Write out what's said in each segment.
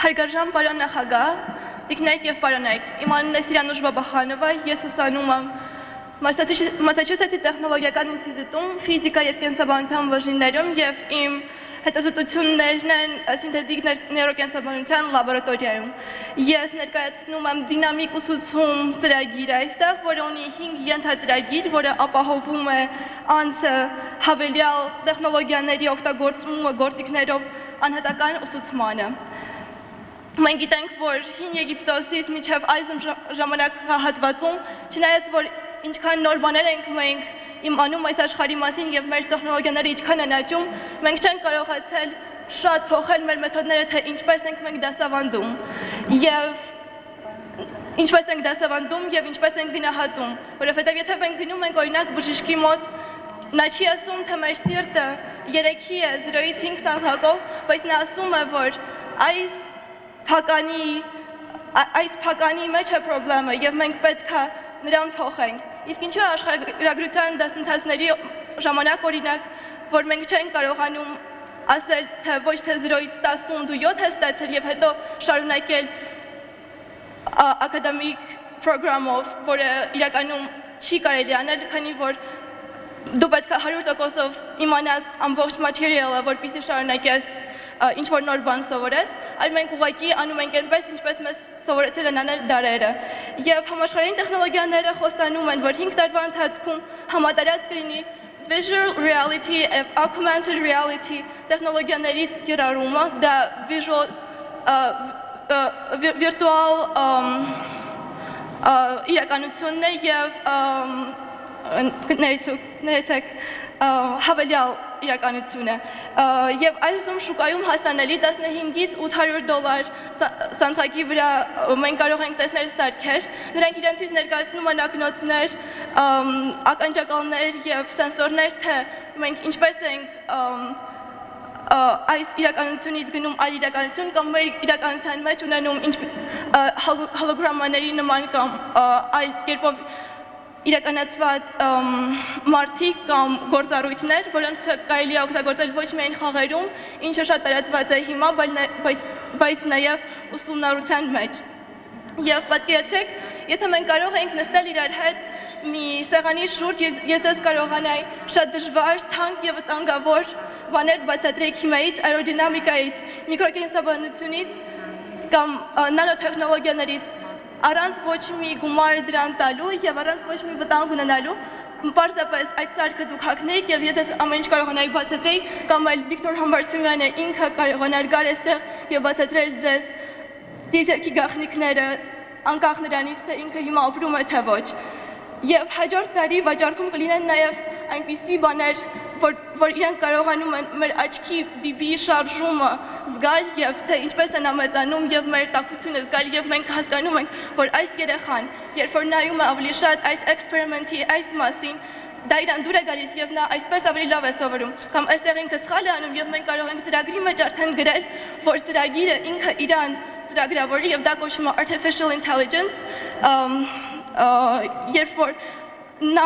Հարգարժան պարոն նախագահ, տիկնայք և պարոնայք, իմ անունն է Սիրանուշ Բաբախանովա, ես ուսանում եմ Մասաչուսեթսի տեխնոլոգիական ինստիտուտում ֆիզիկա և կենսաբանության բաժիններում և իմ հետազոտություններն են սինթետիկ նեյրոկենսաբանության լաբորատորիայում։ Ես ներկայացնում եմ դինամիկ ուսուցում ծրագիրը այստեղ, որը ունի 5 ենթածրագիր, որը ապահովում է անձը հավելյալ տեխնոլոգիաների օգտագործումը գործիքներով անհատական ուսուցմանը։ Մենք գիտենք, որ հին Եգիպտոսից մինչև այս ժամանակահատվածում, չնայած որ ինչքան նոր բաներ ենք մենք իմանում այս աշխարհի մասին եւ մեր տեխնոլոգիաները ինչքան են աճում, մենք չենք կարողացել շատ փոխել մեր մեթոդները, թե ինչպես ենք մենք դասավանդում եւ ինչպես ենք գնահատում, որովհետեւ եթե մենք գնում ենք օրինակ բժշկի մոտ, նա չի ասում, թե մեր սիրտը 3-ի է 0-ից 5 ցանկակով, բայց նա ասում է, որ այս փականի մեջ է խնդիրը եւ մենք պետք է նրան փոխենք։ Իսկ ինչու է աշխարհագրության դասընթացների ժամանակ օրինակ, որ մենք չենք կարողանում ասել, թե ոչ թե 0-ից 10 դու 7 ես ստացել եւ հետո շարունակել ակադեմիկ պրոգրամով, որը իրականում չի կարելի անել, քանի որ դու պետք է 100%-ով իմանաս ամբողջ մատերիալը, որպեսզի շարունակես ինչ-որ նոր բան սովորես, այլ մենք ուղղակի անում ենք այնպես, ինչպես մեզ սովորեցել են անել դարերը։ Եվ համաշխարհային տեխնոլոգիաները խոստանում են, որ 5 տարվա ընթացքում համատարած կլինի visual reality եւ augmented reality տեխնոլոգիաների կիրառումը, դա վիրտուալ իրականությունն է եւ հավելյալ իրականություն է եւ այսօր շուկայում հասանելի $15-800 սանթակի վրա մենք կարող ենք տեսնել սարքեր, նրանք իրենցից ներկայացնում են ակնոցներ, ականջակալներ եւ սենսորներ, թե մենք ինչպես ենք այս իրականությունից գնում այլ իրականություն կամ մեր իրականության մեջ ունենում հոլոգրամաների նման կամ այլ կերպով իրականացված մարդիկ կամ գործառույթներ, որոնց կարելի է օգտագործել ոչ միայն խաղերում, ինչը շատ տարածված է հիմա, բայց նաև ուսումնառության մեջ։ Եվ պատկերացրեք, եթե մենք կարող ենք նստել իրար հետ մի սեղանի շուրջ, ես դες կարողանայի շատ դժվար, թանկ եւ վտանգավոր բաներ բացատրել քիմիայից, աերոդինամիկայից, միկրոկենսաբանությունից կամ նանոտեխնոլոգիաներից առանց ոչ մի գումար դրան տալու եւ առանց ոչ մի վտանգ ունենալու, պարզապես այդ սարքը դուք հագնեիք եւ ես ամեն ինչ կարողանայի բացատրեի, կամ այլ Վիկտոր Համբարձումյանը ինքը կարողանար գալ այստեղ եւ բացատրել ձեզ դիզերքի գաղտնիքները, անկախ նրանից, թե ինքը հիմա ապրում է թե ոչ։ Եվ հաջորդ տարի վաճառքում կլինեն նաեւ այնպիսի բաներ, որ իրենք կարողանում են մեր աչքի բիբի շարժումը զգալ եւ թե ինչպես են ամեծանում եւ մեր տաքությունը զգալ եւ մենք հասկանում ենք, որ այս երեխան, երբ որ նայում է ավելի շատ այս էքսպերիմենտի այս մասին, դա իրան դուր է գալիս եւ նա այսպես ավելի լավ է սովորում, կամ այստեղ ինքը սխալ է անում եւ մենք կարող ենք ծրագրի մեջ արդեն գրել, որ ծրագիրը ինքը իրան ծրագրավորի եւ դա կոչվում է artificial intelligence, երբ որ նա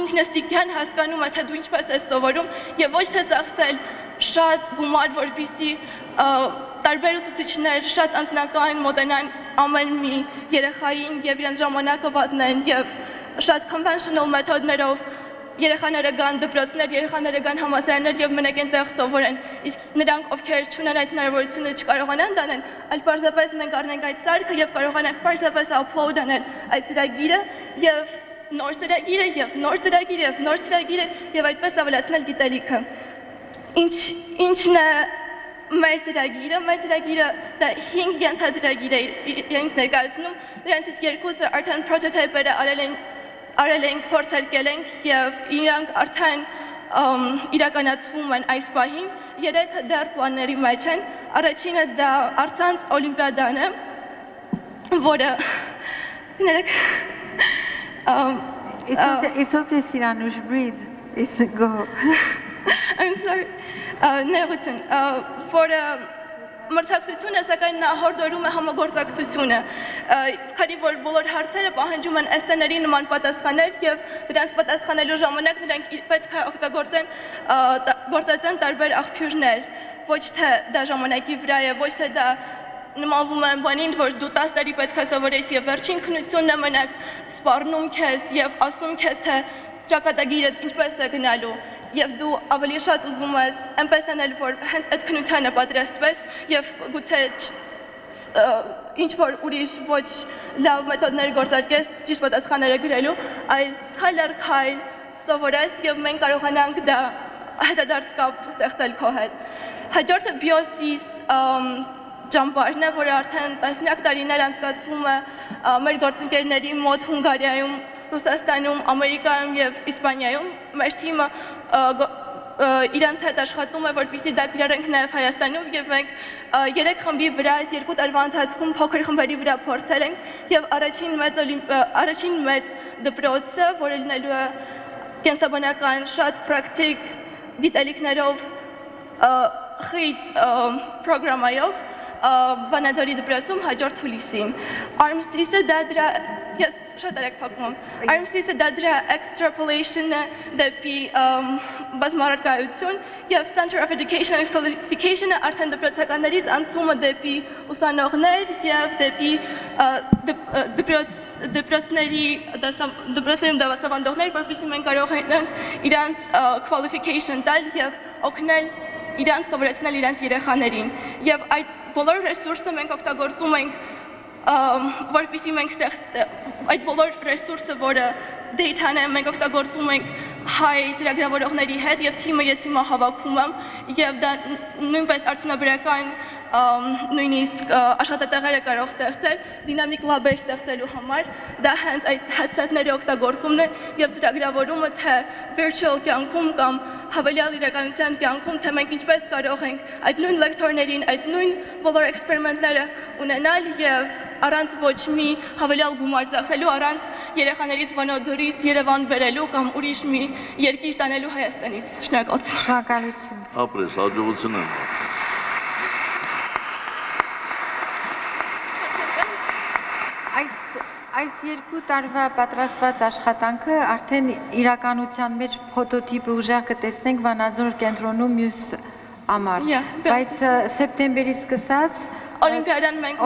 ինքնստիկյան հասկանում է, թե դու ինչպես ես սովորում եւ ոչ թե ծախսել շատ գումար, որպեսզի տարբեր ուսուցիչներ շատ անձնական մոտենան ամեն մի երեխային եւ իրենց ժամանակը վատնեն եւ շատ conventional մեթոդներով երեխաները գան դպրոցներ, երեխաները գան համալսարաններ եւ մենակ այնտեղ սովորեն, իսկ նրանք ովքեր չունեն այդ հնարավորությունը չկարողանան դանել, այլ պարզապես մենք առնենք այդ սարքը եւ կարողանանք պարզապես upload անել այդ ծրագիրը եւ նոր ծրագիրը եւ նոր ծրագիրը եւ նոր ծրագիրը եւ այդպես ավելացնել գիտելիքը։ Ինչն է մեր ծրագիրը դա 5 ենթածրագիր է իրենք ներկայացնում, դրանցից 2-ը արդեն պրոտոտիպերը արել ենք, փորձարկել ենք եւ իրանք արդեն իրականացվում են այս պահին, 3-ը դեռ պլանների մեջ են, առաջինը դա առցանց օլիմպիադան է, որը It's okay, Siranush, breathe. Go. I'm sorry. Ներողություն, որը Մրցակցությունը սակայն նա հորդորում է համագործակցությունը, քանի որ բոլոր հարցերը պահանջում են էսսեների նման պատասխաններ եւ դրանց պատասխանելու ժամանակ նրանք պետք է օգտագործեն տարբեր աղբյուրներ, ոչ թե դա ժամանակի վրա է, ոչ թե դա նմանվում է բանին, որ դու 10 տարի պետք է սովորես եւ վերջին քննությունն է մենակ սպառնում քեզ եւ ասում քեզ թե ճակատագիրը ինչպես է գնալու եւ դու ավելի շատ ուզում ես այնպես անել, որ հենց այդ քննությանը պատրաստվես եւ գուցե ինչ որ ուրիշ ոչ լավ մեթոդներ գործարկես ճիշտ պատասխանները գրելու, այլ քայլ առ քայլ սովորես եւ մենք կարողանանք դա հետադարձ կապ ստեղծել քո հետ։ Հաջորդը BioSys ճամբարն է, որը արդեն տասնյակ տարիներ անցկացվում է մեր գործընկերների մոտ Հունգարիայում, Ռուսաստանում, Ամերիկայում եւ Իսպանիայում։ Մեր թիմը իրանց հետ աշխատում է, որպեսզի դա գրենք նաեւ Հայաստանում եւ մենք 3 խմբի վրա այս 2 տարվա ընթացքում փոքր խմբերի վրա փորձել ենք եւ առաջին մեծ դպրոցը, որը լինելու է կենսաբանական շատ պրակտիկ գիտելիքներով խիտ պրոգրամայով Վանաձորի դպրոցում հաջորդ հուլիսին։ Armsys-ը դա դրա ես շատ արագ փակում։ Armsys-ը դա դրա extrapolation-ը դեպի բազմարարքայություն եւ Center of Education and Qualification-ը արդեն դպրոցականներից անցումը դեպի ուսանողներ եւ դեպի դպրոցներում դասավանդողներ, որպեսզի մենք կարող ենք իրանց qualification տալ եւ օգնել իրանց սովորեցնել իրանց երեխաներին եւ այդ բոլոր ռեսուրսը մենք օգտագործում ենք որպեսզի մենք այդ բոլոր ռեսուրսը, որը data-ն է, մենք օգտագործում ենք հայ ծրագրավորողների հետ եւ թիմը ես հիմա հավաքում եմ եւ դա նույնպես արդյունաբերական նույնիսկ աշխատատեղեր է կարող ստեղծել, դինամիկ լաբեր ստեղծելու համար, դա հենց այդ headset-ների օգտագործումն է եւ ծրագրավորումը թե virtual կյանքում կամ հավելյալ իրականության կյանքում, թե մենք ինչպես կարող ենք այդ նույն լեկտորներին, այդ նույն բոլոր էքսպերիմենտները ունենալ եւ առանց ոչ մի հավելյալ գումար ծախսելու, առանց երեխաներից Վանաձորից Երևան բերելու կամ ուրիշ մի երկիր տանելու Հայաստանից։ Շնորհակալություն։ Շնորհակալություն։ Ապրես, հաջողություն եմ։ Այս 2 տարվա պատրաստված աշխատանքը արդեն իրականության մեջ փոթոտիպը ուժեղ կտեսնենք Վանաձոր կենտրոնում մյուս ամառ, բայց սեպտեմբերից սկսած Օլիմպիադան մենք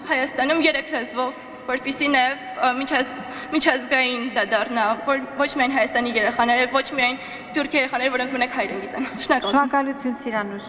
Հայաստանում 3 լեզվով, որպեսզի նաև միջազգային դա դառնա, որ ոչ միայն Հայաստանի երեխաները, ոչ միայն սփյուռք երեխաները, որոնք մենակ հայերեն գիտեն։ Շնորհակալություն Սիրանուշ։